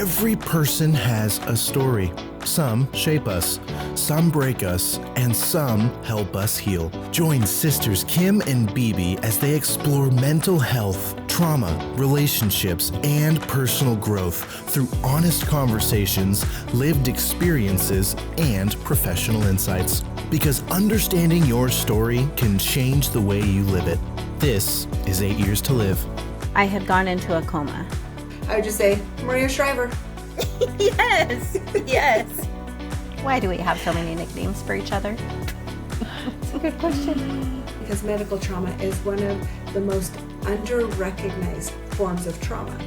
Every person has a story. Some shape us, some break us, and some help us heal. Join sisters Kim and Bibi as they explore mental health, trauma, relationships, and personal growth through honest conversations, lived experiences, and professional insights. Because understanding your story can change the way you live it. This is 8 Years to Live. I had gone into a coma. I would just say, Maria Shriver. Yes, yes. Why do we have so many nicknames for each other? That's a good question. Because medical trauma is one of the most under-recognized forms of trauma.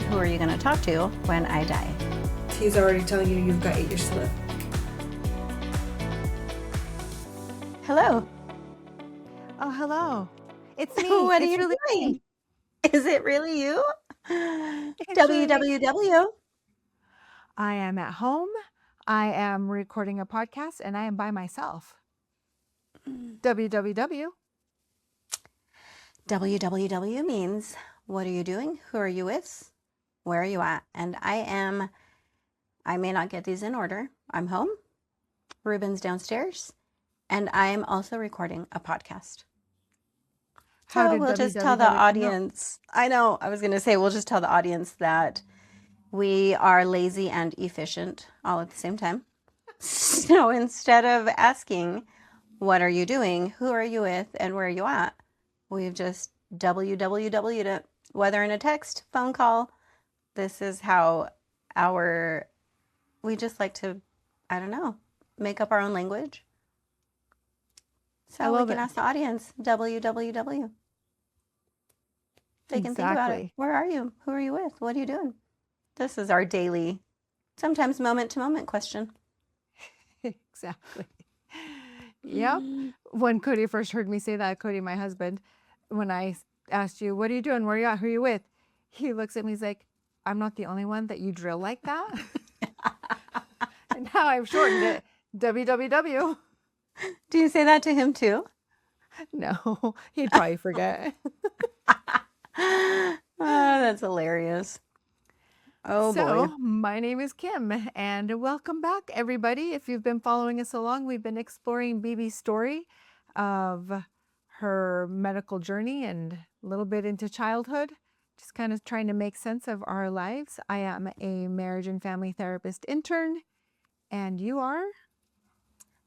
Who are you going to talk to when I die? He's already telling you you've got 8 years to live. Hello. Oh, hello. It's me. What are It's you really doing? me. Is it really you? really me. WWW. I am at home. I am recording a podcast and I am by myself. WWW. WWW means what are you doing? Who are you with? Where are you at? And I may not get these in order. I'm home. Ruben's downstairs. And I'm also recording a podcast. How So did we'll just tell the WWW come out? audience. I know. I was going to say, we'll just tell the audience that we are lazy and efficient all at the same time. So instead of asking, what are you doing? Who are you with? And where are you at? We've just WWW'd it. Whether in a text, phone call. This is how we just like to, I don't know, make up our own language. I So we love can it. ask the audience, WWW. They can think about it. Exactly. Where are you? Who are you with? What are you doing? This is our daily, sometimes moment-to-moment question. Exactly. Yep. When Cody first heard me say that, Cody, my husband, when I asked you, what are you doing? Where are you at? Who are you with? He looks at me, he's like, I'm not the only one that you drill like that. And now I've shortened it. WWW. Do you say that to him too? No, he'd probably forget. Oh, that's hilarious. Oh So, boy. my name is Kim, and welcome back, everybody. If you've been following us along, we've been exploring Bibi's story of her medical journey and a little bit into childhood, just kind of trying to make sense of our lives. I am a marriage and family therapist intern, and you are?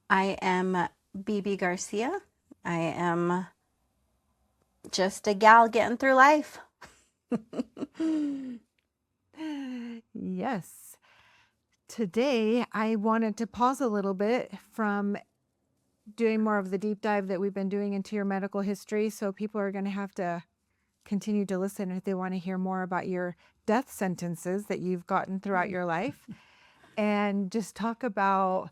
I am Bibi Garcia. I am just a gal getting through life. Yes. Today, I wanted to pause a little bit from doing more of the deep dive that we've been doing into your medical history. So people are going to have to continue to listen if they want to hear more about your death sentences that you've gotten throughout your life. And just talk about,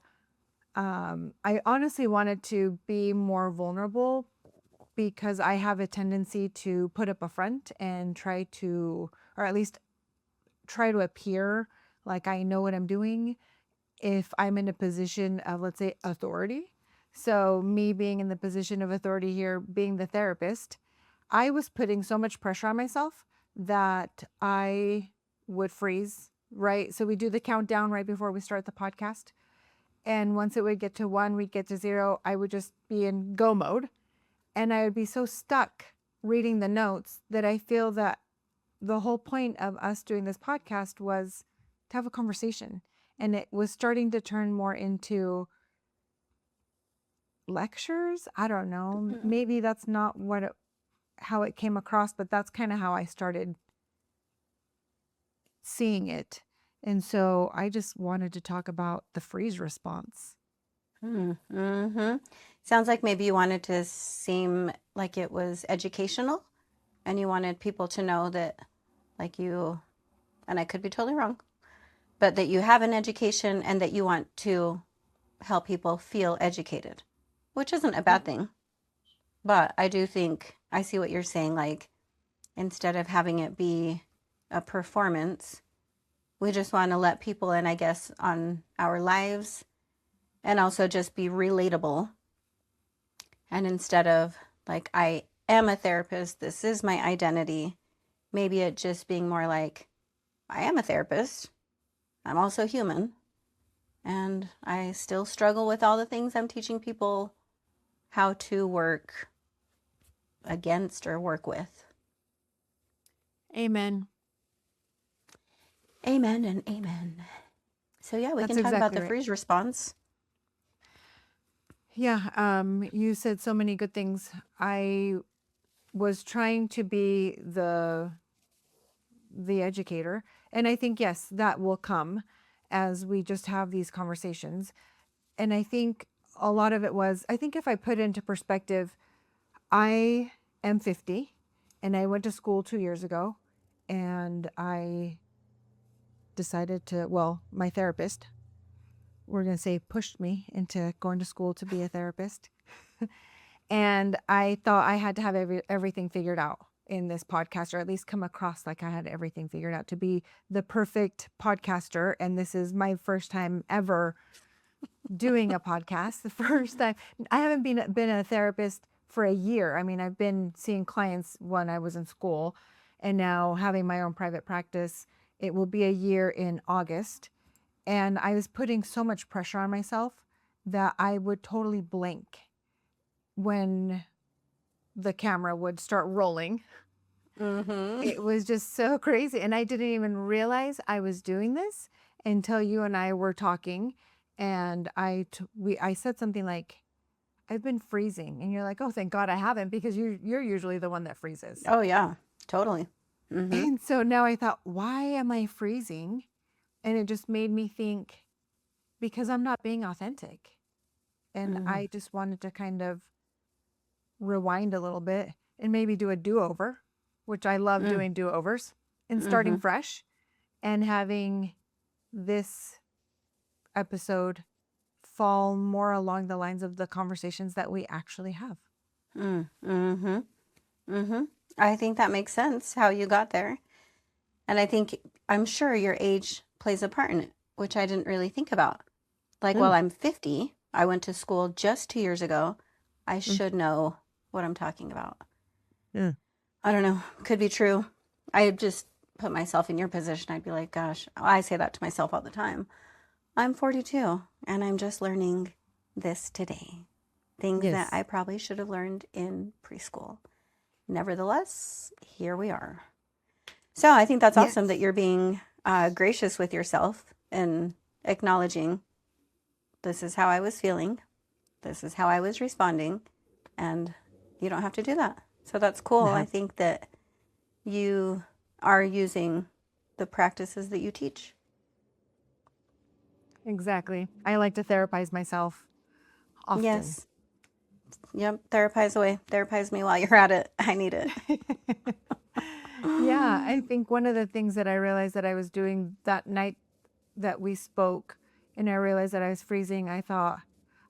I honestly wanted to be more vulnerable because I have a tendency to put up a front and try to, or at least try to appear like I know what I'm doing if I'm in a position of, let's say, authority. So me being in the position of authority here, being the therapist, I was putting so much pressure on myself that I would freeze, right? So we do the countdown right before we start the podcast. And once it would get to 1, we'd get to 0, I would just be in go mode. And I would be so stuck reading the notes that I feel that the whole point of us doing this podcast was to have a conversation. And it was starting to turn more into lectures. I don't know. Maybe that's not how it came across, but that's kind of how I started seeing it. And so I just wanted to talk about the freeze response. Mm-hmm. Sounds like maybe you wanted to seem like it was educational and you wanted people to know that, like you, and I could be totally wrong, but that you have an education and that you want to help people feel educated, which isn't a bad thing. But I do think, I see what you're saying, like instead of having it be a performance, we just want to let people in, I guess, on our lives and also just be relatable. And instead of like, I am a therapist, this is my identity, maybe it just being more like, I am a therapist. I'm also human, and I still struggle with all the things I'm teaching people how to work against or work with. Amen. Amen and amen. So yeah, we That's can talk about exactly the right. freeze response. Yeah, you said so many good things. I was trying to be the educator, and I think yes, that will come as we just have these conversations. And I think a lot of it was, I think if I put into perspective, I am 50 and I went to school 2 years ago, and I decided to, well, my therapist, we're going to say, pushed me into going to school to be a therapist. And I thought I had to have everything figured out in this podcast, or at least come across like I had everything figured out to be the perfect podcaster. And this is my first time ever doing a podcast. The first time. I haven't been a therapist for a year. I mean, I've been seeing clients when I was in school, and now having my own private practice. It will be a year in August. And I was putting so much pressure on myself that I would totally blank when the camera would start rolling. Mm-hmm. It was just so crazy. And I didn't even realize I was doing this until you and I were talking. And I said something like, I've been freezing. And you're like, oh, thank God I haven't, because you're usually the one that freezes. Oh yeah, totally. Mm-hmm. And so now I thought, why am I freezing? And it just made me think, because I'm not being authentic. And I just wanted to kind of rewind a little bit and maybe do a do-over, which I love doing do-overs, and starting fresh and having this episode fall more along the lines of the conversations that we actually have. Mm-hmm. Mm-hmm. I think that makes sense how you got there. And I'm sure your age plays a part in it, which I didn't really think about. Like, while I'm 50, I went to school just 2 years ago. I should know what I'm talking about. Yeah. I don't know. Could be true. I just put myself in your position. I'd be like, gosh, I say that to myself all the time. I'm 42 and I'm just learning this today. Things that I probably should have learned in preschool. Nevertheless, here we are. So I think that's awesome that you're being gracious with yourself and acknowledging, this is how I was feeling. This is how I was responding. And you don't have to do that. So that's cool. I think that you are using the practices that you teach. Exactly. I like to therapize myself often. Yes. Yep. Therapize away. Therapize me while you're at it. I need it. Yeah, I think one of the things that I realized that I was doing that night that we spoke, and I realized that I was freezing, I thought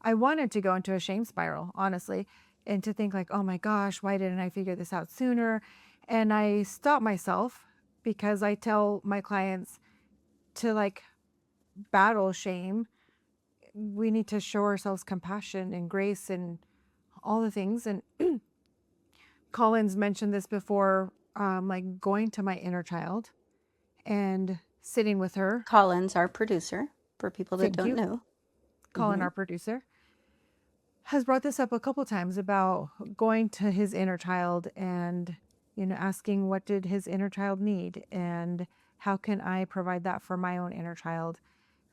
I wanted to go into a shame spiral, honestly, and to think like, oh my gosh, why didn't I figure this out sooner? And I stopped myself, because I tell my clients to like battle shame. We need to show ourselves compassion and grace and all the things. And Colin's mentioned this before, like going to my inner child and sitting with her. Colin's our producer, for people that Thank don't you. know. Colin, our producer, has brought this up a couple times about going to his inner child and, asking what did his inner child need and how can I provide that for my own inner child.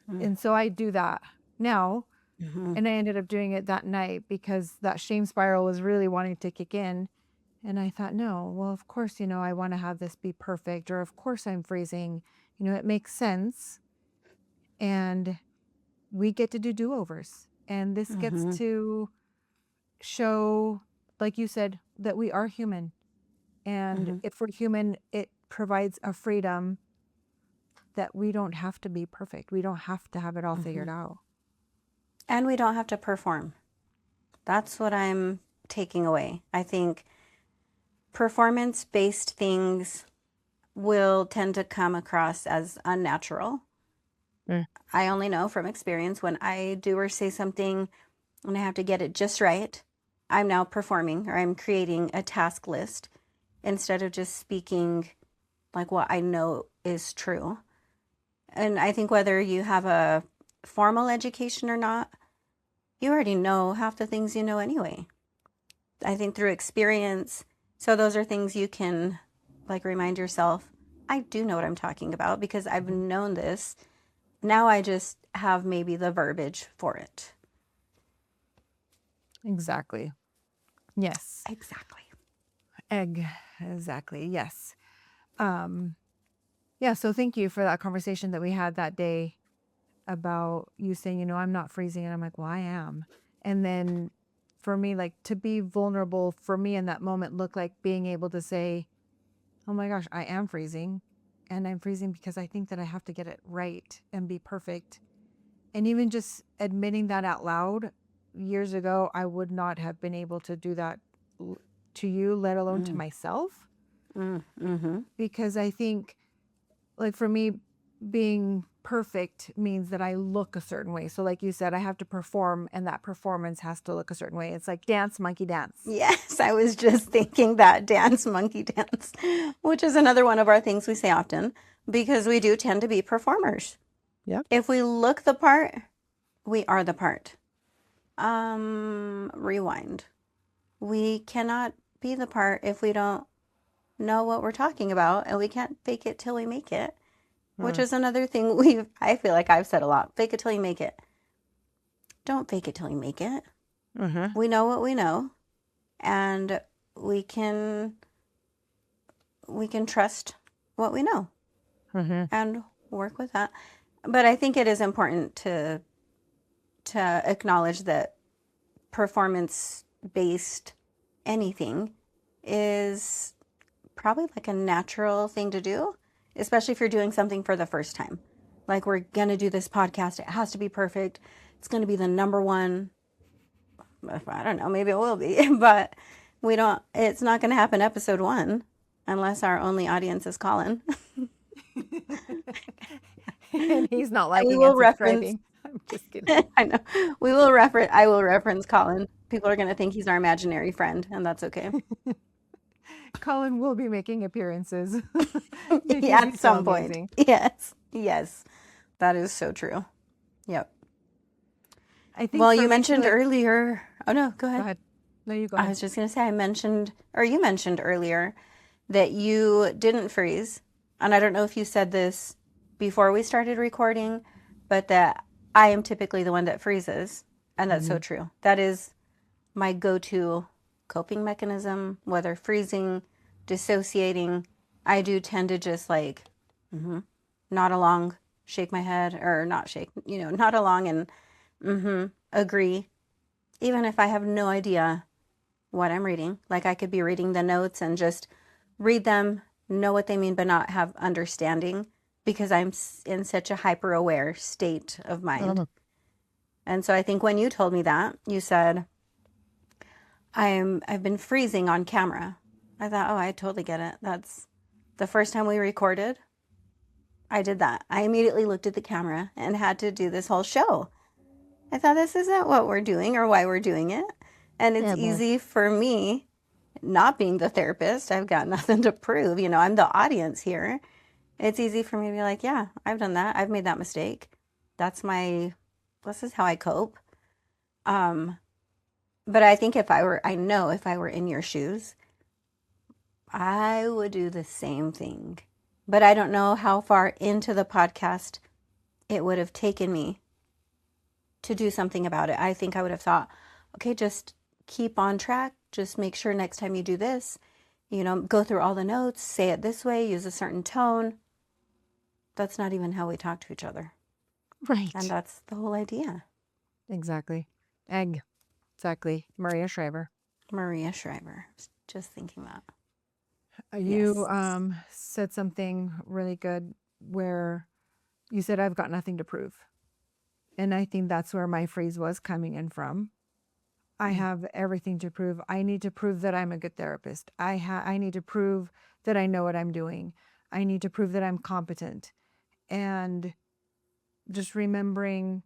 And so I do that now. And I ended up doing it that night because that shame spiral was really wanting to kick in. And I thought, no, well, of course, I want to have this be perfect, or of course I'm freezing. It makes sense. And we get to do do-overs. And this gets to show, like you said, that we are human. And if we're human, it provides a freedom that we don't have to be perfect. We don't have to have it all figured out. And we don't have to perform. That's what I'm taking away. I think performance-based things will tend to come across as unnatural. I only know from experience, when I do or say something and I have to get it just right, I'm now performing, or I'm creating a task list instead of just speaking like what I know is true. And I think whether you have a formal education or not, you already know half the things you know anyway. I think through experience. So those are things you can like remind yourself, I do know what I'm talking about because I've known this. Now I just have maybe the verbiage for it. Exactly. Yes. Exactly. Exactly. Yes. Yeah. So thank you for that conversation that we had that day about you saying, I'm not freezing. And I'm like, well, I am. And then for me, like to be vulnerable for me in that moment looked like being able to say, oh my gosh, I am freezing. And I'm freezing because I think that I have to get it right and be perfect. And even just admitting that out loud years ago, I would not have been able to do that to you, let alone to myself. Mm-hmm. Because I think, like for me, being perfect means that I look a certain way. So like you said, I have to perform and that performance has to look a certain way. It's like dance, monkey dance. Yes, I was just thinking that dance, monkey dance, which is another one of our things we say often because we do tend to be performers. Yep. If we look the part, we are the part. Rewind. We cannot be the part if we don't know what we're talking about, and we can't fake it till we make it, which is another thing I feel like I've said a lot. Fake it till you make it. Don't fake it till you make it. We know what we know, and we can trust what we know and work with that. But I think it is important to acknowledge that performance-based anything is probably like a natural thing to do, especially if you're doing something for the first time. Like, we're going to do this podcast. It has to be perfect. It's going to be the number one. I don't know, maybe it will be, but it's not going to happen episode 1 unless our only audience is Colin. And he's not liking we will and subscribing. I'm just kidding. I know. I will reference Colin. People are going to think he's our imaginary friend, and that's okay. Colin will be making appearances. Yeah, at some point. Yes. That is so true. Yep. I think Well, you mentioned earlier. Oh, no, go ahead. Go ahead. No, you go I ahead. was just going to say, you mentioned earlier that you didn't freeze. And I don't know if you said this before we started recording, but that I am typically the one that freezes. And that's so true. That is my go-to coping mechanism, whether freezing, dissociating. I do tend to just like nod along, shake my head, or not shake, nod along and agree. Even if I have no idea what I'm reading. Like, I could be reading the notes and just read them, know what they mean, but not have understanding because I'm in such a hyper-aware state of mind. And so I think when you told me that, you said, I've been freezing on camera. I thought, oh, I totally get it. That's the first time we recorded. I did that. I immediately looked at the camera and had to do this whole show. I thought, this isn't what we're doing or why we're doing it. And it's easy for me, not being the therapist. I've got nothing to prove. I'm the audience here. It's easy for me to be like, yeah, I've done that. I've made that mistake. This is how I cope. But I think if I were in your shoes, I would do the same thing. But I don't know how far into the podcast it would have taken me to do something about it. I think I would have thought, okay, just keep on track. Just make sure next time you do this, go through all the notes, say it this way, use a certain tone. That's not even how we talk to each other. Right. And that's the whole idea. Exactly. Exactly. Maria Shriver. Just thinking that. You said something really good where you said, I've got nothing to prove. And I think that's where my phrase was coming in from. I have everything to prove. I need to prove that I'm a good therapist. I need to prove that I know what I'm doing. I need to prove that I'm competent. And just remembering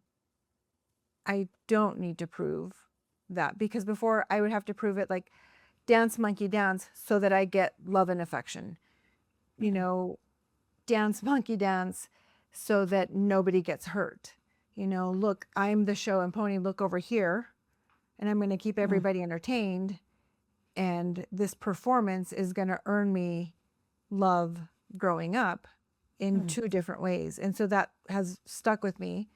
I don't need to prove that, because before I would have to prove it like dance, monkey dance, so that I get love and affection. Dance, monkey dance, so that nobody gets hurt. Look, I'm the show and pony, look over here, and I'm going to keep everybody entertained. And this performance is going to earn me love growing up in two different ways. And so that has stuck with me.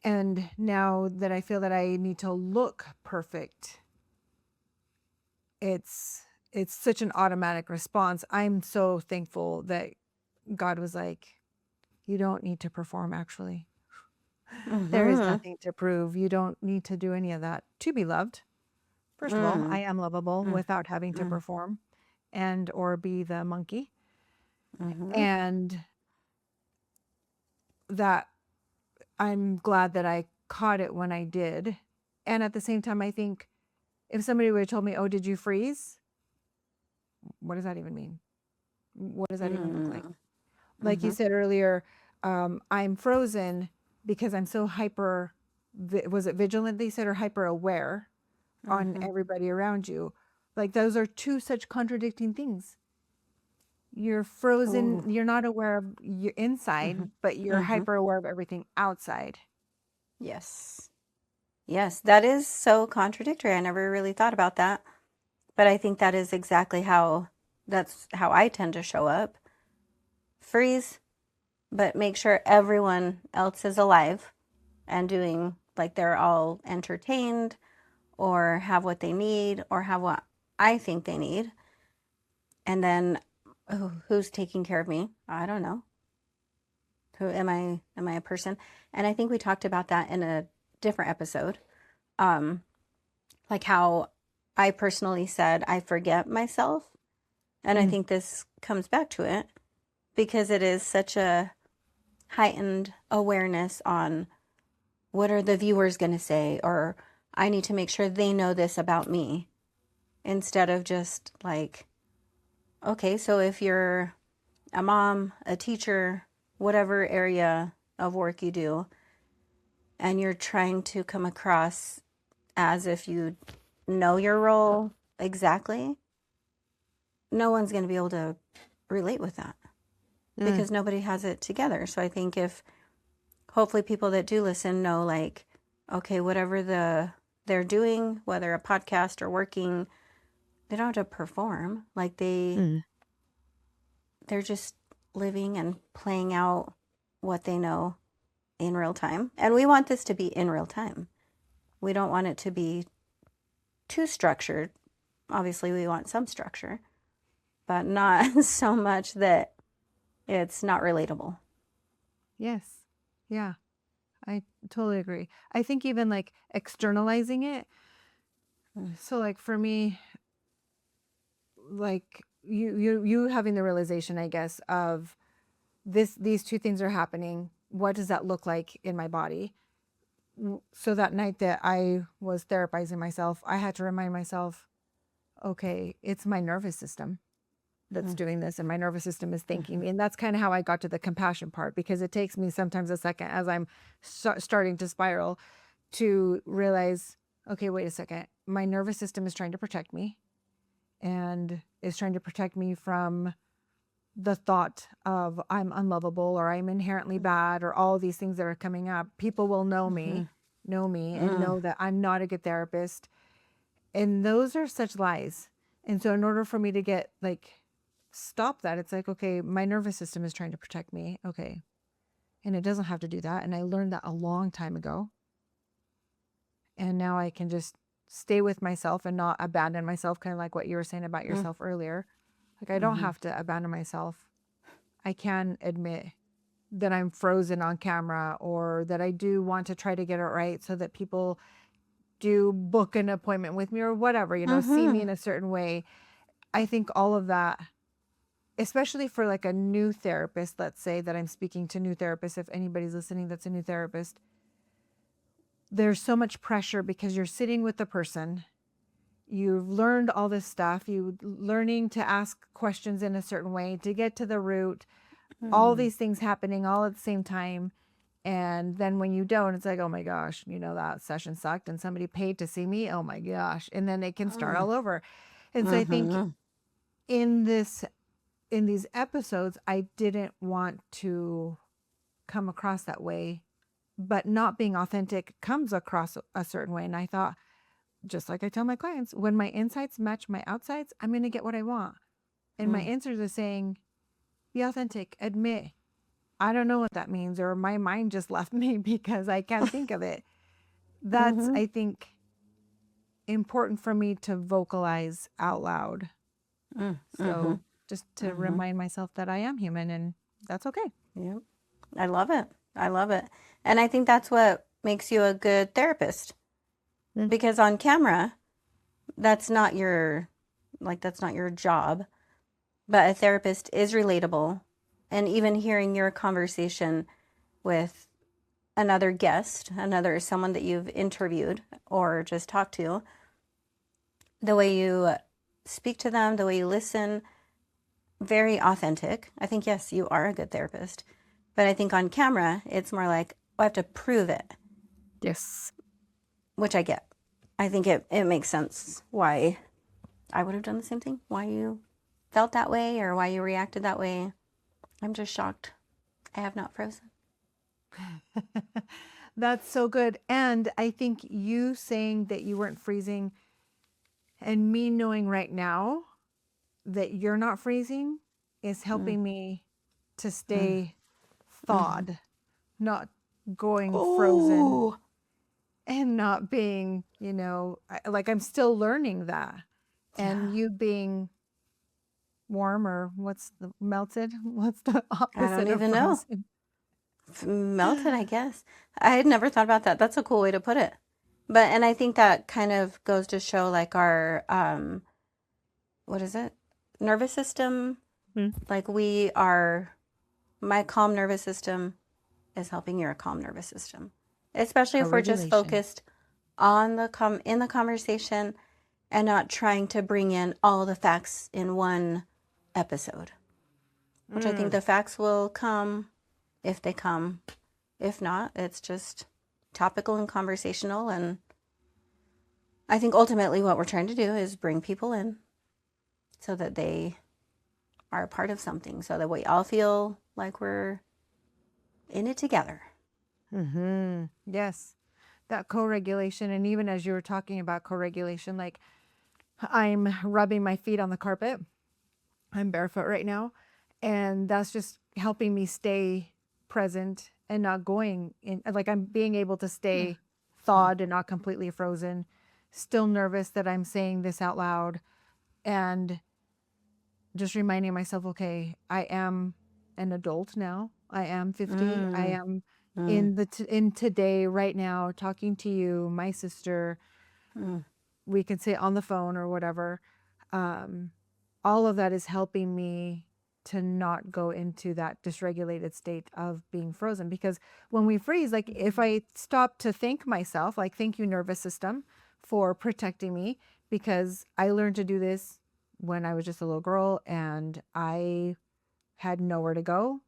And now that I feel that I need to look perfect, it's such an automatic response. I'm so thankful that God was like, you don't need to perform, actually. There is nothing to prove. You don't need to do any of that to be loved. First of all, I am lovable without having to perform and or be the monkey. And that I'm glad that I caught it when I did. And at the same time, I think if somebody would have told me, oh, did you freeze? What does that even mean? What does that even look like? Like you said earlier, I'm frozen because I'm so hyper, was it vigilant they said, or hyper aware on everybody around you? Like those are two such contradicting things. You're frozen, you're not aware of your inside, but you're hyper aware of everything outside. Yes. Yes, that is so contradictory. I never really thought about that. But I think that is exactly that's how I tend to show up. Freeze, but make sure everyone else is alive and doing, like, they're all entertained or have what they need or have what I think they need. And then who's taking care of me? I don't know. Who am I? Am I a person? And I think we talked about that in a different episode. Like how I personally said I forget myself. And I think this comes back to it because it is such a heightened awareness on what are the viewers going to say, or I need to make sure they know this about me, instead of just like, okay, so if you're a mom, a teacher, whatever area of work you do, and you're trying to come across as if you know your role exactly, no one's going to be able to relate with that because nobody has it together. So I think if hopefully people that do listen know, like, okay, whatever they're doing, whether a podcast or working, they don't have to perform. Like they're just living and playing out what they know in real time. And we want this to be in real time. We don't want it to be too structured. Obviously, we want some structure, but not so much that it's not relatable. Yes. Yeah. I totally agree. I think even like externalizing it. So like for me, like you having the realization, I guess, of these two things are happening. What does that look like in my body? So that night that I was therapizing myself, I had to remind myself, okay, it's my nervous system that's doing this, and my nervous system is thanking me. And that's kind of how I got to the compassion part, because it takes me sometimes a second as I'm starting to spiral to realize, okay, wait a second, my nervous system is trying to protect me and is trying to protect me from the thought of I'm unlovable or I'm inherently bad or all these things that are coming up. People will know me and know that I'm not a good therapist. And those are such lies. And so in order for me to get like, stop that, it's like, okay, my nervous system is trying to protect me. Okay. And it doesn't have to do that. And I learned that a long time ago. And now I can just stay with myself and not abandon myself, kind of like what you were saying about yourself earlier. Like I don't have to abandon myself. I can admit that I'm frozen on camera, or that I do want to try to get it right so that people do book an appointment with me or whatever, see me in a certain way. I think all of that, especially for like a new therapist, let's say that I'm speaking to new therapists, if anybody's listening that's a new therapist, there's so much pressure because you're sitting with the person. You've learned all this stuff. You're learning to ask questions in a certain way to get to the root. All these things happening all at the same time. And then when you don't, it's like, oh my gosh, that session sucked and somebody paid to see me. Oh my gosh. And then they can start all over. And so I think in these episodes, I didn't want to come across that way, but not being authentic comes across a certain way. And I thought, just like I tell my clients, when my insides match my outsides, I'm going to get what I want. And my answers are saying, be authentic, admit, I don't know what that means, or my mind just left me because I can't think of it. That's, I think, important for me to vocalize out loud. So just to remind myself that I am human and that's okay. Yep. I love it. I love it. And I think that's what makes you a good therapist. Because on camera, that's not your job. But a therapist is relatable. And even hearing your conversation with another guest, someone that you've interviewed or just talked to, the way you speak to them, the way you listen, very authentic. I think, yes, you are a good therapist. But I think on camera, it's more like, I have to prove it. Yes. Which I get. I think it makes sense why I would have done the same thing, why you felt that way or why you reacted that way. I'm just shocked. I have not frozen. That's so good. And I think you saying that you weren't freezing and me knowing right now that you're not freezing is helping me to stay thawed, not going frozen and not being, like I'm still learning that. And you being warm, or what's the melted? What's the opposite I don't of even know. frozen? Melted, I guess. I had never thought about that. That's a cool way to put it. And I think that kind of goes to show like our, what is it? Nervous system. Like my calm nervous system is helping your calm nervous system. Especially if we're just focused on in the conversation and not trying to bring in all the facts in one episode. Which I think the facts will come if they come. If not, it's just topical and conversational. And I think ultimately what we're trying to do is bring people in so that they are a part of something, so that we all feel like we're in it together. Yes. That co-regulation. And even as you were talking about co-regulation, like I'm rubbing my feet on the carpet. I'm barefoot right now. And that's just helping me stay present and not going in. Like I'm being able to stay thawed and not completely frozen, still nervous that I'm saying this out loud, and just reminding myself, okay, I am an adult now. I am 50. I am in today, right now, talking to you, my sister. We can say on the phone or whatever. All of that is helping me to not go into that dysregulated state of being frozen. Because when we freeze, like if I stop to thank myself, like thank you, nervous system, for protecting me, because I learned to do this when I was just a little girl and I had nowhere to go.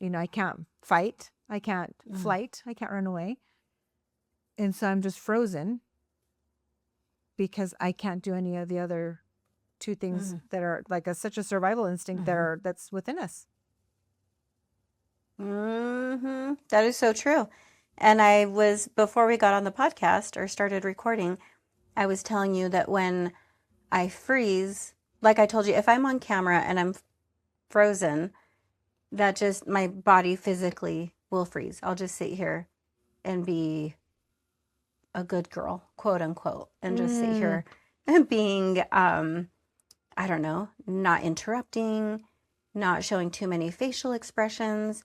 I can't fight. I can't flight. I can't run away. And so I'm just frozen because I can't do any of the other two things that are like such a survival instinct that's within us. That is so true. And before we got on the podcast or started recording, I was telling you that when I freeze, like I told you, if I'm on camera and I'm frozen, that just my body physically will freeze. I'll just sit here and be a good girl, quote unquote, and just sit here and being, I don't know, not interrupting, not showing too many facial expressions,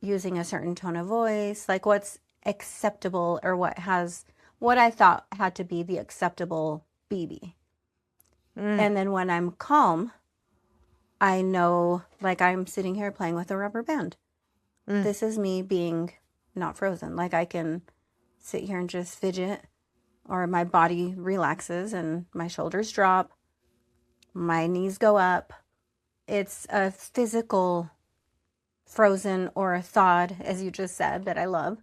using a certain tone of voice, like what's acceptable or what I thought had to be the acceptable Bibi. And then when I'm calm, I know, like I'm sitting here playing with a rubber band. This is me being not frozen. Like I can sit here and just fidget, or my body relaxes and my shoulders drop, my knees go up. It's a physical frozen or a thawed, as you just said, that I love,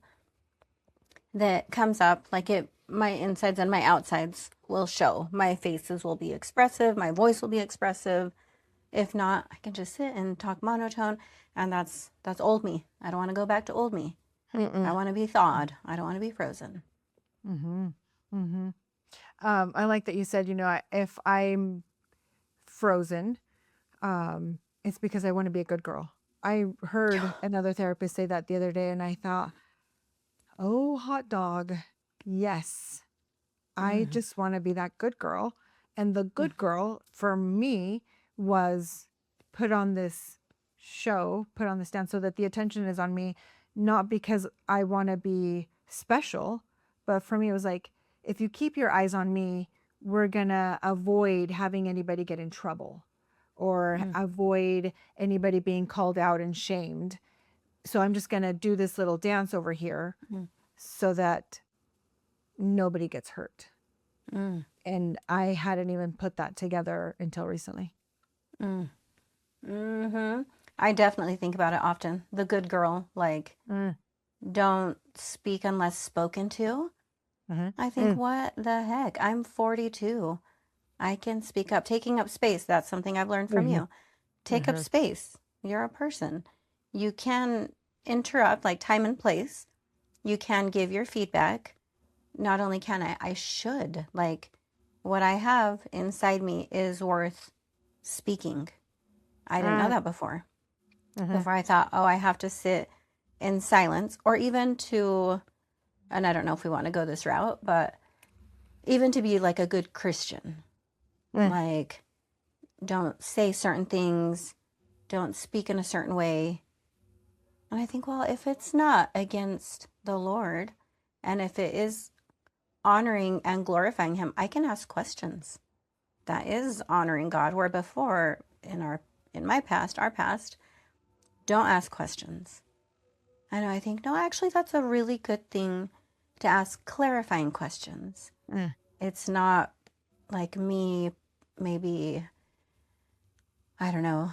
that comes up. Like my insides and my outsides will show. My faces will be expressive. My voice will be expressive. If not, I can just sit and talk monotone, and that's old me. I don't want to go back to old me. I want to be thawed. I don't want to be frozen. Mm-hmm. Mm-hmm. I like that you said, if I'm frozen, it's because I want to be a good girl. I heard another therapist say that the other day, and I thought, oh, hot dog. Yes. I just want to be that good girl. And the good girl for me was put on this show, put on the stand so that the attention is on me, not because I want to be special, but for me, it was like, if you keep your eyes on me, we're going to avoid having anybody get in trouble or avoid anybody being called out and shamed. So I'm just going to do this little dance over here so that nobody gets hurt. And I hadn't even put that together until recently. I definitely think about it often. The good girl, like, don't speak unless spoken to. I think, what the heck? I'm 42. I can speak up. Taking up space, that's something I've learned from you. Take up space. You're a person. You can interrupt, like time and place. You can give your feedback. Not only can I should. Like, what I have inside me is worth speaking. I didn't know that before. Before I thought, oh, I have to sit in silence, or even to, and I don't know if we want to go this route, but even to be like a good Christian. Like, don't say certain things, don't speak in a certain way. And I think, well, if it's not against the Lord, and if it is honoring and glorifying him, I can ask questions. That is honoring God, where before in my past, our past, don't ask questions. And I think, no, actually that's a really good thing to ask clarifying questions. It's not like me maybe, I don't know,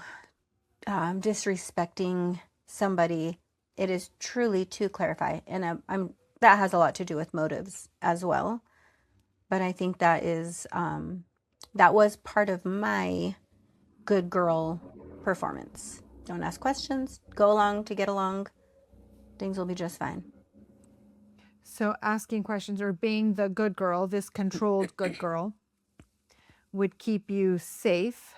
disrespecting somebody. It is truly to clarify, and that has a lot to do with motives as well. But I think that is that was part of my good girl performance. Don't ask questions. Go along to get along. Things will be just fine. So asking questions or being the good girl, this controlled good girl, would keep you safe.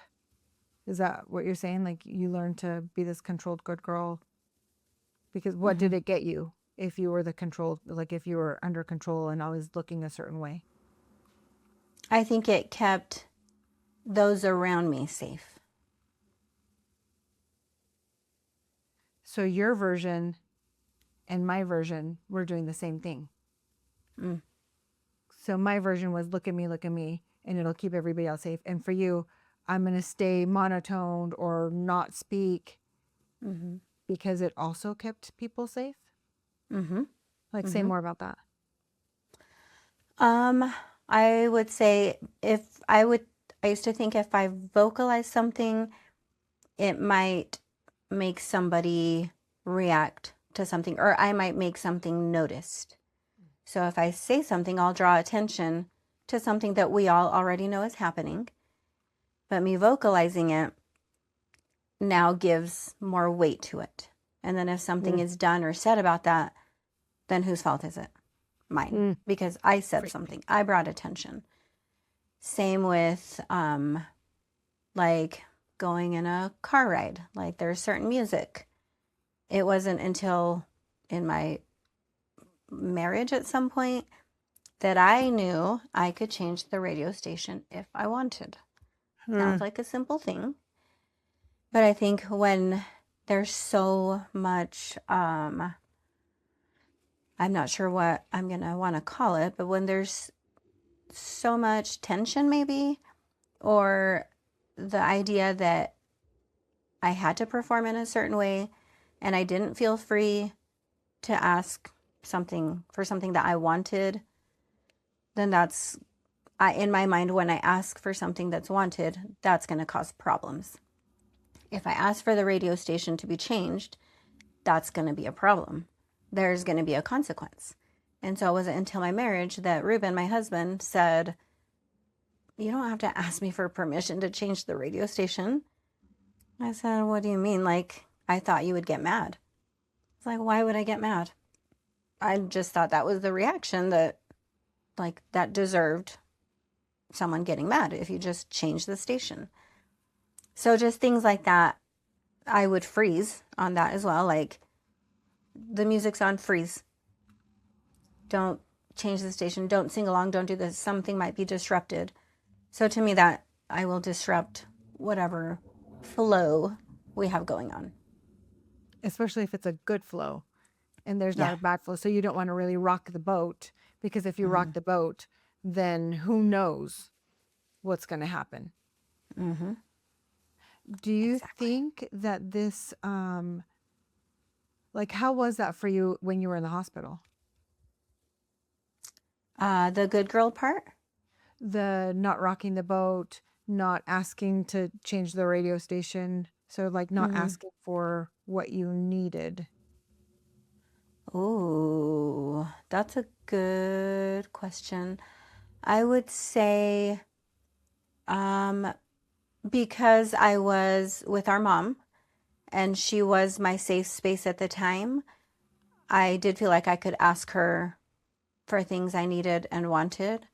Is that what you're saying? Like, you learn to be this controlled good girl? Because what did it get you if you were the controlled, like if you were under control and always looking a certain way? I think it kept those around me safe. So your version and my version were doing the same thing. So my version was look at me, and it'll keep everybody else safe. And for you, I'm going to stay monotoned or not speak because it also kept people safe. Like, say more about that. I would say I used to think if I vocalize something, it might make somebody react to something, or I might make something noticed. So if I say something, I'll draw attention to something that we all already know is happening. But me vocalizing it now gives more weight to it. And then if something is done or said about that, then whose fault is it? Mine. Because I said something. I brought attention. Same with like going in a car ride. Like, there's certain music. It wasn't until in my marriage at some point that I knew I could change the radio station if I wanted. Sounds like a simple thing. But I think when there's so much, I'm not sure what I'm going to want to call it, but when there's so much tension maybe, or the idea that I had to perform in a certain way and I didn't feel free to ask something that I wanted, then that's, in my mind, when I ask for something that's wanted, that's going to cause problems. If I ask for the radio station to be changed, that's going to be a problem. There's going to be a consequence. And so it wasn't until my marriage that Ruben, my husband, said, you don't have to ask me for permission to change the radio station. I said, what do you mean? Like, I thought you would get mad. It's like, why would I get mad? I just thought that was the reaction that, like, that deserved someone getting mad if you just change the station. So just things like that, I would freeze on that as well. Like, the music's on, freeze. Don't change the station. Don't sing along. Don't do this. Something might be disrupted. So to me, that I will disrupt whatever flow we have going on. Especially if it's a good flow and there's not Yeah. a bad flow. So you don't want to really rock the boat, because if you rock the boat, then who knows what's going to happen. Mm-hmm. Do you Exactly. think that this, like, how was that for you when you were in the hospital? The good girl part? The not rocking the boat, not asking to change the radio station. So, like, not asking for what you needed. Ooh, that's a good question. I would say, because I was with our mom and she was my safe space at the time, I did feel like I could ask her for things I needed and wanted.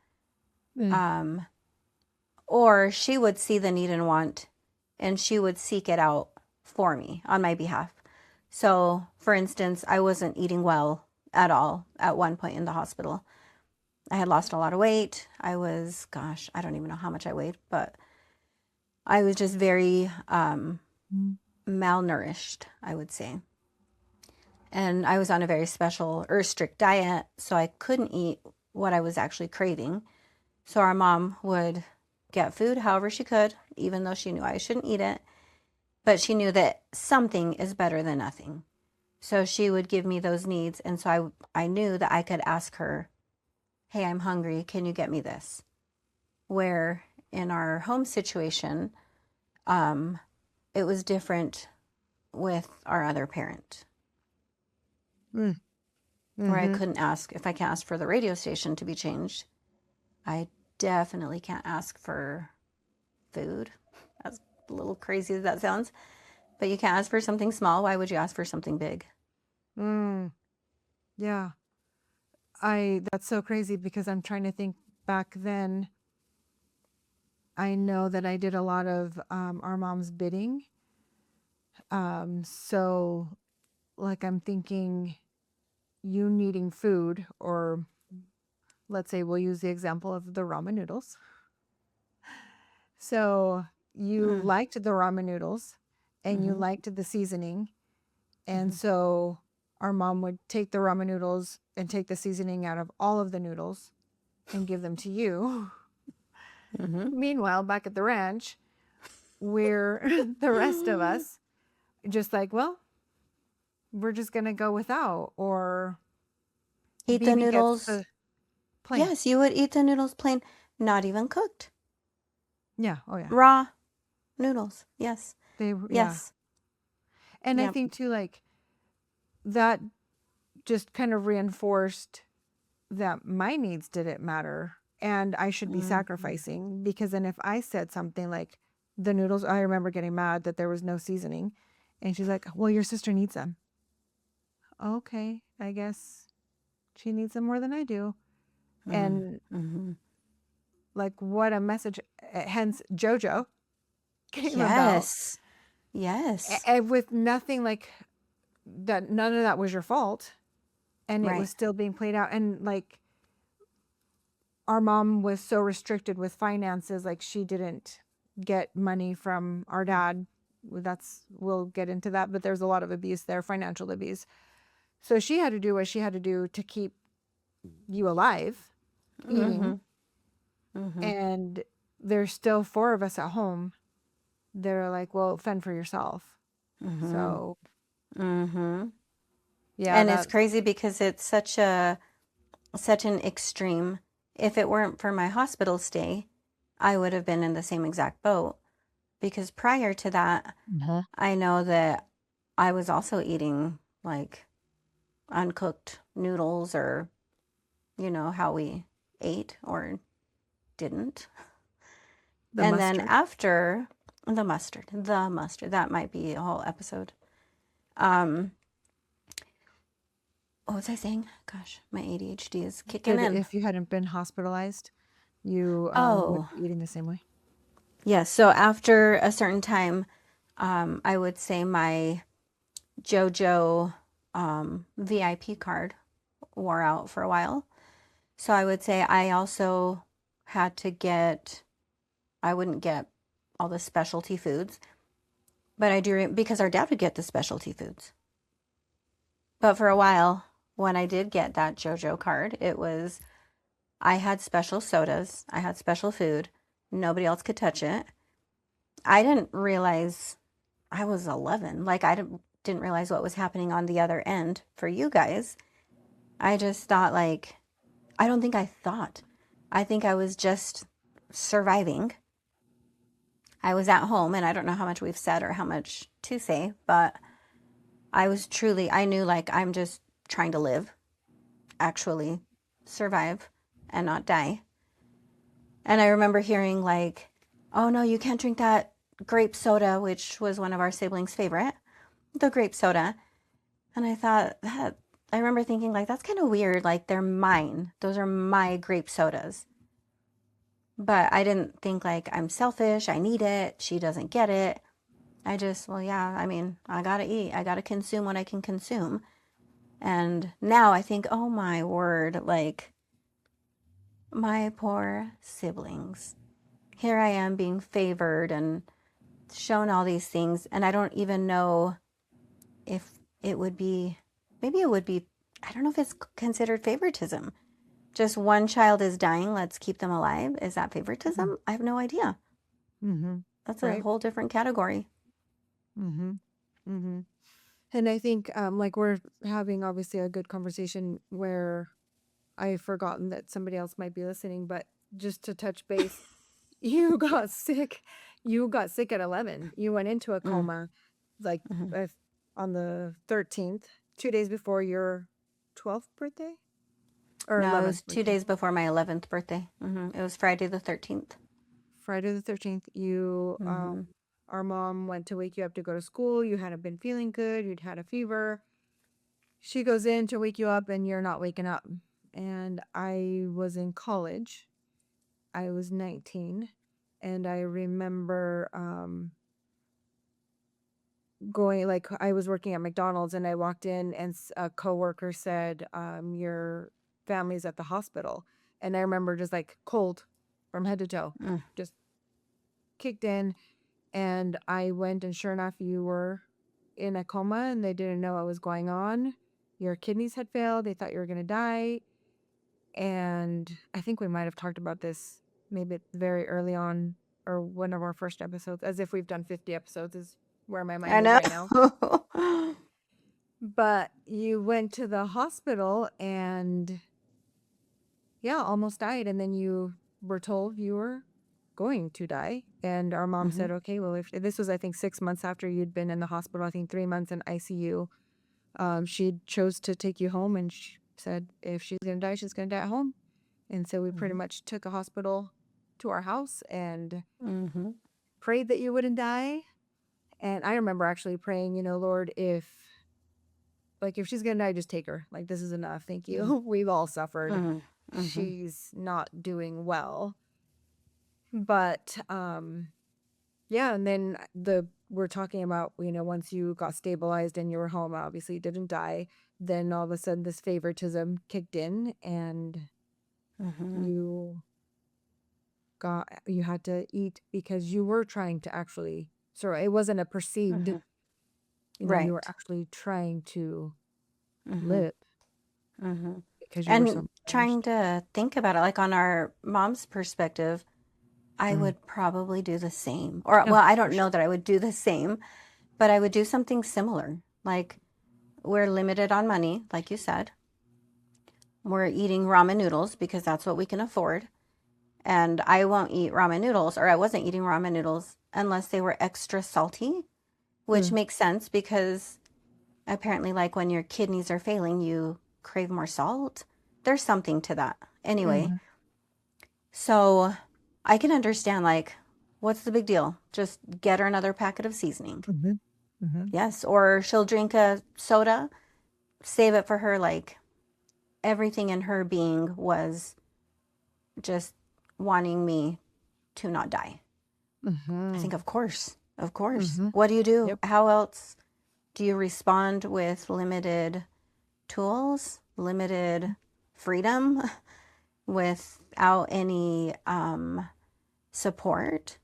Or she would see the need and want, and she would seek it out for me on my behalf. So, for instance, I wasn't eating well at all at one point in the hospital. I had lost a lot of weight. I was, gosh, I don't even know how much I weighed, but I was just very malnourished, I would say. And I was on a very special or strict diet, so I couldn't eat what I was actually craving. So our mom would get food however she could, even though she knew I shouldn't eat it. But she knew that something is better than nothing. So she would give me those needs. And so I knew that I could ask her, hey, I'm hungry. Can you get me this? Where in our home situation, it was different with our other parent. Where I couldn't ask, if I can't ask for the radio station to be changed, I definitely can't ask for food. As a little crazy as that sounds, but you can't ask for something small. Why would you ask for something big? Yeah. That's so crazy, because I'm trying to think back then. I know that I did a lot of our mom's bidding. So, like, I'm thinking you needing food, or let's say we'll use the example of the ramen noodles. So you liked the ramen noodles and you liked the seasoning. And so our mom would take the ramen noodles and take the seasoning out of all of the noodles and give them to you. Meanwhile, back at the ranch, we're the rest of us just like, well, we're just going to go without, or Eat the Bibi gets noodles. the plain. Yes, you would eat the noodles plain, not even cooked. Yeah. Oh, yeah. Raw noodles. Yes. Yeah. Yes. And I Yep. think too, like, that just kind of reinforced that my needs didn't matter and I should be sacrificing, because then if I said something like the noodles, I remember getting mad that there was no seasoning, and she's like, well, your sister needs them. Okay, I guess she needs them more than I do. And like, what a message, hence JoJo came about. Yes. And with nothing like that, none of that was your fault, and it was Right. still being played out. And like, our mom was so restricted with finances, like she didn't get money from our dad. We'll get into that, but there's a lot of abuse there, financial abuse. So she had to do what she had to do to keep you alive, eating. And there's still 4 of us at home. They're like, well, fend for yourself. So yeah, And it's crazy because it's such an extreme. If it weren't for my hospital stay, I would have been in the same exact boat, because prior to that, I know that I was also eating like uncooked noodles, or how we ate or didn't. the And mustard. then after The mustard. The mustard. That might be a whole episode. Um, what was I saying? Gosh, my ADHD is kicking in. If you hadn't been hospitalized, you would Oh, be eating the same way. yes. So after a certain time, I would say my JoJo VIP card wore out for a while. So I would say I also had to get, I wouldn't get all the specialty foods, but I do, because our dad would get the specialty foods. But for a while, when I did get that JoJo card, it was, I had special sodas, I had special food, nobody else could touch it. I didn't realize I was 11. Like, I didn't realize what was happening on the other end for you guys. I just thought, like, I don't think I thought. I think I was just surviving. I was at home, and I don't know how much we've said or how much to say, but I was truly, I knew, like, I'm just trying to live, actually survive and not die. And I remember hearing, like, oh no, you can't drink that grape soda, which was one of our siblings' favorite, the grape soda. And I thought that, I remember thinking, like, that's kind of weird. Like, they're mine. Those are my grape sodas. But I didn't think, like, I'm selfish. I need it. She doesn't get it. I just, well, yeah, I mean, I gotta eat. I gotta consume what I can consume. And now I think, oh my word, like, my poor siblings. Here I am being favored and shown all these things. And I don't even know if it would be, maybe it would be, I don't know if it's considered favoritism. Just one child is dying, let's keep them alive. Is that favoritism? I have no idea. Mm-hmm. That's a Right. whole different category. Mm-hmm. Mm-hmm. And I think like we're having obviously a good conversation where I've forgotten that somebody else might be listening, but just to touch base, you got sick. You got sick at 11. You went into a coma like Mhm. on the 13th, 2 days before your 12th birthday or No, it 11th was 2 birthday. days before my 11th birthday. It was Friday the 13th. Friday the 13th, you our mom went to wake you up to go to school. You hadn't been feeling good. You'd had a fever. She goes in to wake you up and you're not waking up. And I was in college. I was 19. And I remember going, like, I was working at McDonald's and I walked in and a coworker said, your family's at the hospital. And I remember just like cold from head to toe, just kicked in. And I went, and sure enough, you were in a coma and they didn't know what was going on. Your kidneys had failed. They thought you were going to die. And I think we might have talked about this maybe very early on or one of our first episodes, as if we've done 50 episodes is where my mind I is know. right now. But you went to the hospital and yeah, almost died. And then you were told you were going to die. And our mom said, okay, well, if this was, I think, 6 months after you'd been in the hospital, I think 3 months in ICU, she chose to take you home and she said, if she's going to die, she's going to die at home. And so we pretty much took a hospital to our house and prayed that you wouldn't die. And I remember actually praying, Lord, if she's going to die, just take her. Like, this is enough. Thank you. We've all suffered. She's not doing well. But, yeah. And then we're talking about, once you got stabilized and you were home, obviously you didn't die. Then all of a sudden this favoritism kicked in and you had to eat because you were trying to actually, it wasn't a perceived, you Right. were actually trying to live because you were And so trying damaged. to think about it, like on our mom's perspective, I would probably do the same. Or, Yeah, well, I for don't know that I would do the same, but I would do something similar. Like, we're limited on money, like you said. We're eating ramen noodles because that's what we can afford. And I won't eat ramen noodles, or I wasn't eating ramen noodles unless they were extra salty, which makes sense because apparently, like, when your kidneys are failing, you crave more salt. There's something to that. Anyway, so I can understand, like, what's the big deal? Just get her another packet of seasoning. Mm-hmm. Mm-hmm. Yes. Or she'll drink a soda, save it for her. Like everything in her being was just wanting me to not die. I Mm-hmm. think, of course, of course. Mm-hmm. What do you do? Yep. How else do you respond with limited tools, limited freedom, without any support?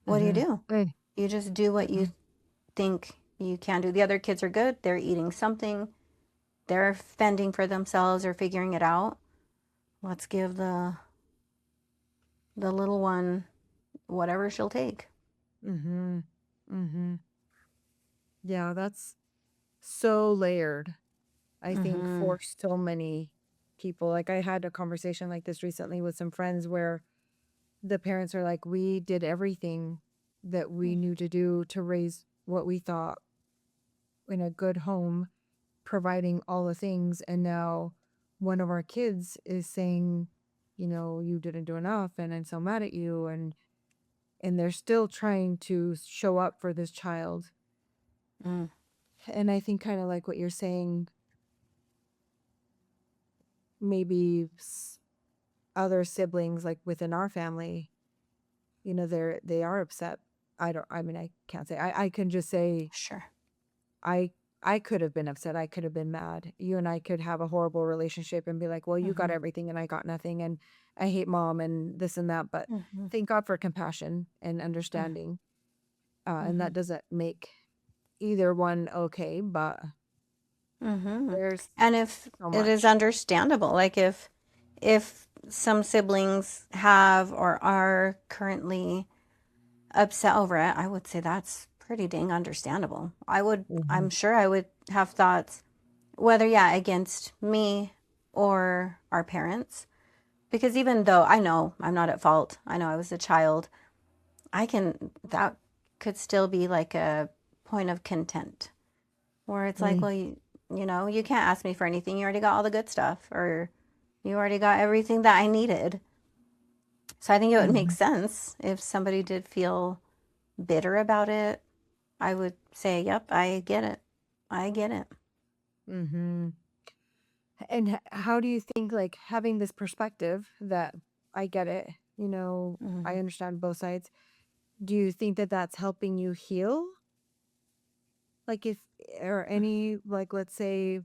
What do you Mm-hmm. do? Good. You just do what Mm-hmm. you think you can do. The other kids are good. They're eating something. They're fending for themselves or figuring it out. Let's give the little one whatever she'll take. Mm-hmm. Mm-hmm. Yeah, that's so layered, I think, Mm-hmm. for so many people. Like, I had a conversation like this recently with some friends where the parents are like, we did everything that we knew to do to raise what we thought in a good home, providing all the things. And now one of our kids is saying, you didn't do enough and I'm so mad at you. And they're still trying to show up for this child. Mm. And I think kind of like what you're saying, maybe other siblings like within our family, they are upset. I can't say. I can just say Sure. I I could have been upset. I could have been mad. You and I could have a horrible relationship and be like, "Well, you got Mm-hmm. everything and I got nothing and I hate mom and this and that." But Mm-hmm. thank God for compassion and understanding. And Mm-hmm. that doesn't make either one okay, but Mm-hmm. there's And if so it is much. understandable, like if some siblings have or are currently upset over it, I would say that's pretty dang understandable. Mhm. I'm sure I would have thoughts, whether, yeah, against me or our parents. Because even though I know I'm not at fault, I know I was a child, that could still be like a point of content where it's like, Mm. well, you can't ask me for anything. You already got all the good stuff, or you already got everything that I needed. So I think it would make Mhm. sense if somebody did feel bitter about it. I would say, yep, I get it. I get it. Mhm. And how do you think, like, having this perspective that I get it, I Mm-hmm. understand both sides. Do you think that that's helping you heal? Like, if, or any, like, let's say,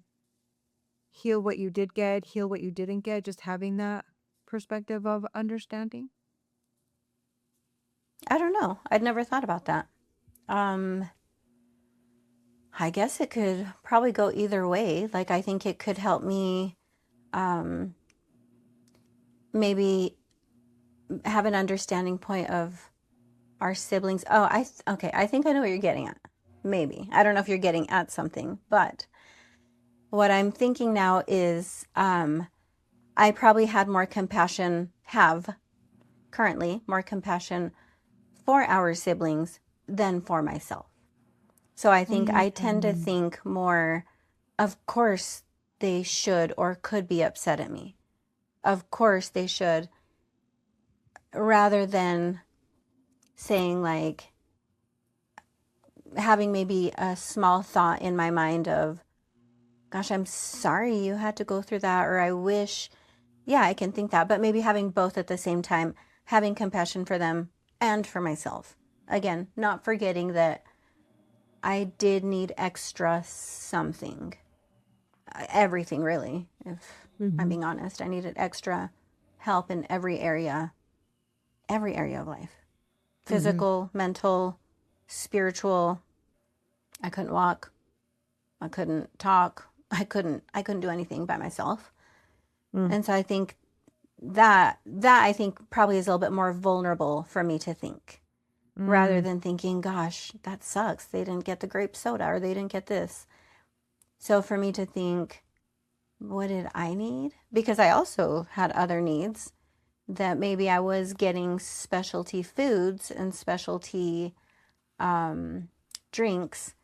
heal what you did get, heal what you didn't get, just having that perspective of understanding? I don't know. I'd never thought about that. Um, I guess it could probably go either way. Like, I think it could help me um, maybe have an understanding point of our siblings. Oh, okay. I think I know what you're getting at. Maybe. I don't know if you're getting at something, but what I'm thinking now is I probably have currently more compassion for our siblings than for myself. So I think I tend to Mm. think more, of course they should or could be upset at me. Of course they should, rather than saying, like, having maybe a small thought in my mind of, gosh, I'm sorry you had to go through that, or I wish, yeah, I can think that, but maybe having both at the same time, having compassion for them and for myself. Again, not forgetting that I did need extra something. Everything, really, if I'm Mhm. being honest. I needed extra help in every area of life. Mhm. Physical, mental, spiritual. I couldn't walk. I couldn't talk. I couldn't do anything by myself. Mm. And so I think that I think probably is a little bit more vulnerable for me to think, rather Mm. than thinking, gosh, that sucks. They didn't get the grape soda, or they didn't get this. So for me to think, what did I need? Because I also had other needs, that maybe I was getting specialty foods and specialty um, drinks,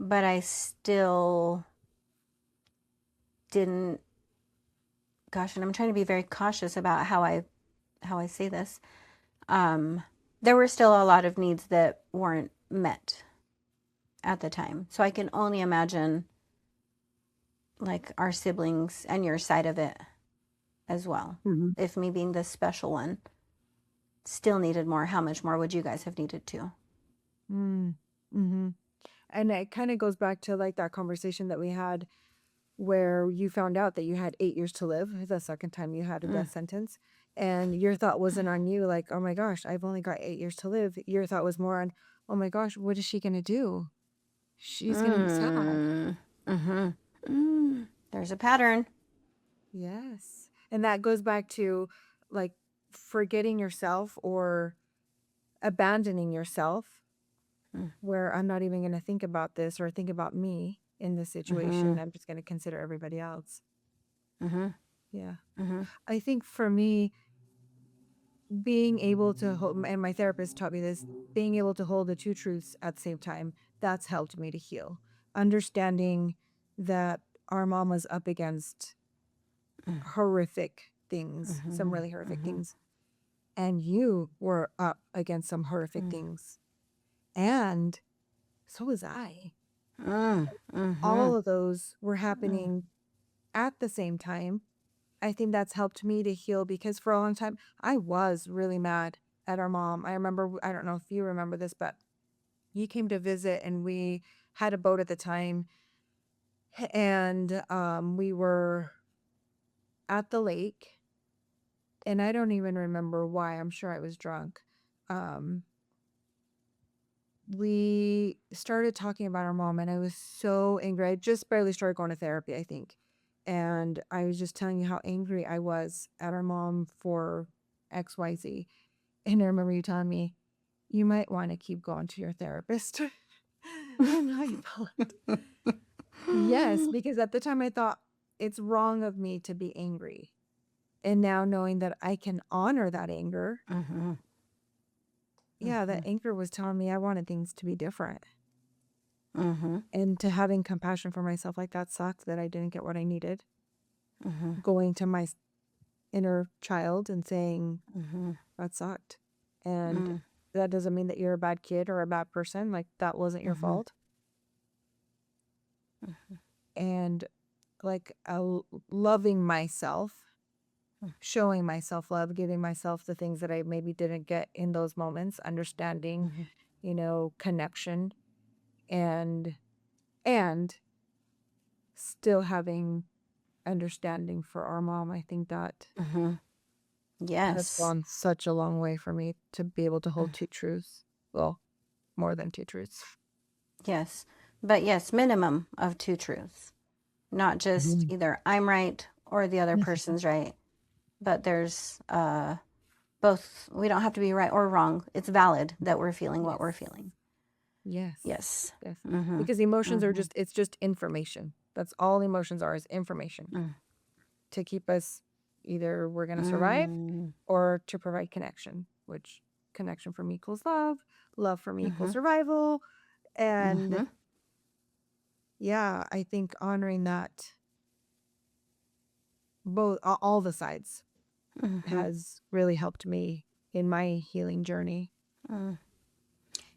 but I still didn't. Gosh, and I'm trying to be very cautious about how I say this. there were still a lot of needs that weren't met at the time. So I can only imagine like our siblings and your side of it as well. Mm-hmm. If me being the special one still needed more, how much more would you guys have needed to? Mm-hmm. And it kind of goes back to like that conversation that we had where you found out that you had 8 years to live, the second time you had a death sentence. And your thought wasn't on you, like, oh my gosh, I've only got 8 years to live. Your thought was more on, oh my gosh, what is she going to do? She's going to be sad. There's a pattern. Yes. And that goes back to like forgetting yourself or abandoning yourself, where I'm not even going to think about this or think about me in this situation. I'm just going to consider everybody else. Yeah. I think for me, being able to hold, and my therapist taught me this, being able to hold the two truths at the same time, that's helped me to heal. Understanding that our mom was up against horrific things, some really horrific things, and you were up against some horrific things, and so was I. All of those were happening at the same time. I think that's helped me to heal because for a long time I was really mad at our mom. I remember, I don't know if you remember this, but you came to visit and we had a boat at the time, and we were at the lake, and I don't even remember why. I'm sure I was drunk. We started talking about our mom, and I was so angry. I just barely started going to therapy, I think. And I was just telling you how angry I was at our mom for XYZ. And I remember you telling me, you might want to keep going to your therapist. And how you felt. Yes, because at the time I thought it's wrong of me to be angry. And now knowing that I can honor that anger, that anger was telling me I wanted things to be different. And to having compassion for myself like that sucked that I didn't get what I needed. Going to my inner child and saying, that sucked. And that doesn't mean that you're a bad kid or a bad person. Like, that wasn't your fault. And like loving myself, showing myself love, giving myself the things that I maybe didn't get in those moments, understanding, connection, and still having understanding for our mom. I think that has gone such a long way for me to be able to hold two truths. Well, more than two truths. Yes. But yes, minimum of two truths. Not just either I'm right or the other person's right. But there's both. We don't have to be right or wrong. It's valid that we're feeling what we're feeling. Yes. Because emotions are it's just information. That's all emotions are, is information. To keep us, either we're going to survive or to provide connection, which connection for me equals love. Love for me equals survival. And I think honoring that, both, all the sides, has really helped me in my healing journey.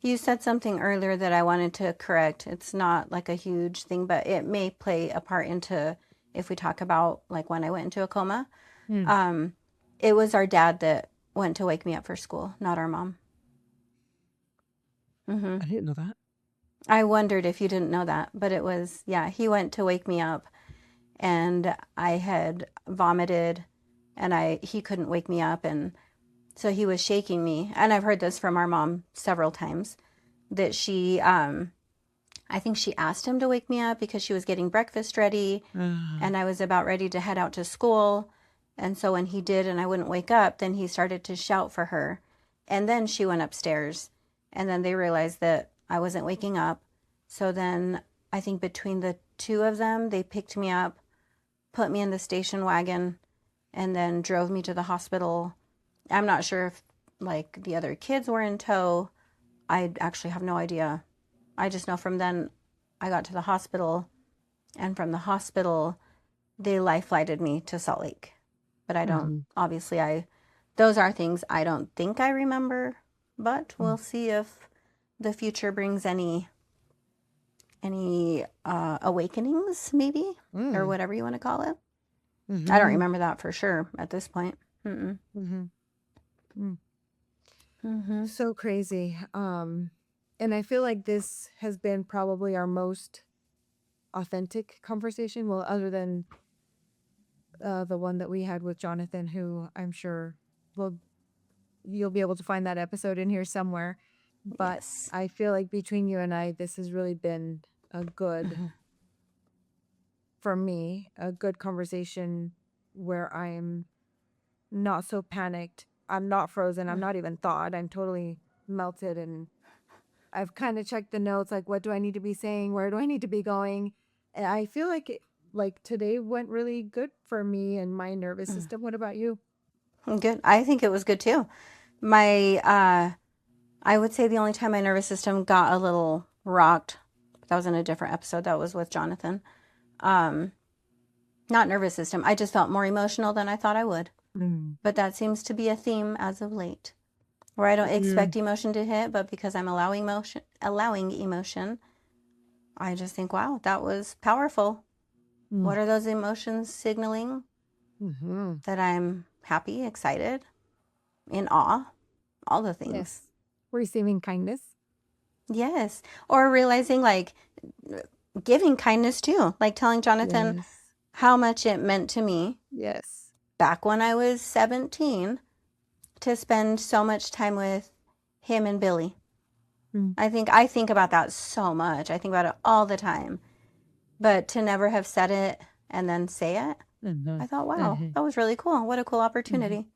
You said something earlier that I wanted to correct. It's not like a huge thing, but it may play a part into if we talk about like when I went into a coma. It was our dad that went to wake me up for school, not our mom. I didn't know that. I wondered if you didn't know that, but it was, he went to wake me up, and I had vomited, and he couldn't wake me up, and so he was shaking me. And I've heard this from our mom several times, that she, I think she asked him to wake me up because she was getting breakfast ready, and I was about ready to head out to school. And so when he did and I wouldn't wake up, then he started to shout for her. And then she went upstairs, and then they realized that I wasn't waking up. So then I think between the two of them, they picked me up, put me in the station wagon, and then drove me to the hospital. I'm not sure if like the other kids were in tow. I actually have no idea. I just know from then I got to the hospital, and from the hospital they life flighted me to Salt Lake. But I don't, obviously those are things I don't think I remember but we'll see if the future brings any awakenings, maybe, or whatever you want to call it. I don't remember that for sure at this point. So crazy. And I feel like this has been probably our most authentic conversation. Well, other than the one that we had with Jonathan, who I'm sure you'll be able to find that episode in here somewhere. But Yes. I feel like between you and I, this has really been a good, for me, a good conversation where I'm not so panicked. I'm not frozen. I'm not even thawed. I'm totally melted, and I've kind of checked the notes, like what do I need to be saying? Where do I need to be going? And I feel like today went really good for me and my nervous system. What about you? Good. I think it was good too. My I would say the only time my nervous system got a little rocked, that was in a different episode. That was with Jonathan. Not nervous system. I just felt more emotional than I thought I would. But that seems to be a theme as of late, where I don't expect emotion to hit, but because I'm allowing emotion, I just think, wow, that was powerful. What are those emotions signaling? That I'm happy, excited, in awe, all the things. Yes. Receiving kindness. Yes. Or realizing, like, giving kindness too, like telling Jonathan Yes. how much it meant to me Yes. back when I was 17 to spend so much time with him and Billy. I think about that so much. I think about it all the time. But to never have said it and then say it, I thought, wow, that was really cool. What a cool opportunity.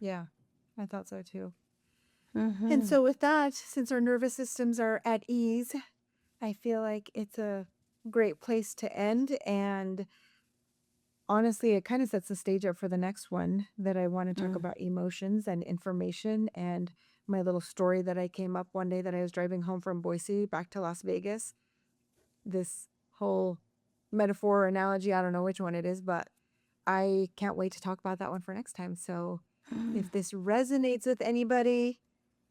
Yeah, I thought so too. And so with that, since our nervous systems are at ease, I feel like it's a great place to end. And honestly, it kind of sets the stage up for the next one that I want to talk about emotions and information, and my little story that I came up one day that I was driving home from Boise back to Las Vegas. This whole metaphor or analogy, I don't know which one it is, but I can't wait to talk about that one for next time. So if this resonates with anybody,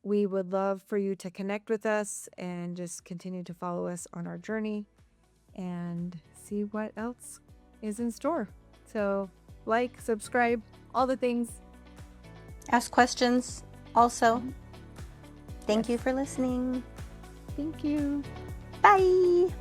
we would love for you to connect with us and just continue to follow us on our journey and see what else is in store. So like, subscribe, all the things. Ask questions also. Thank you for listening. Thank you. Bye.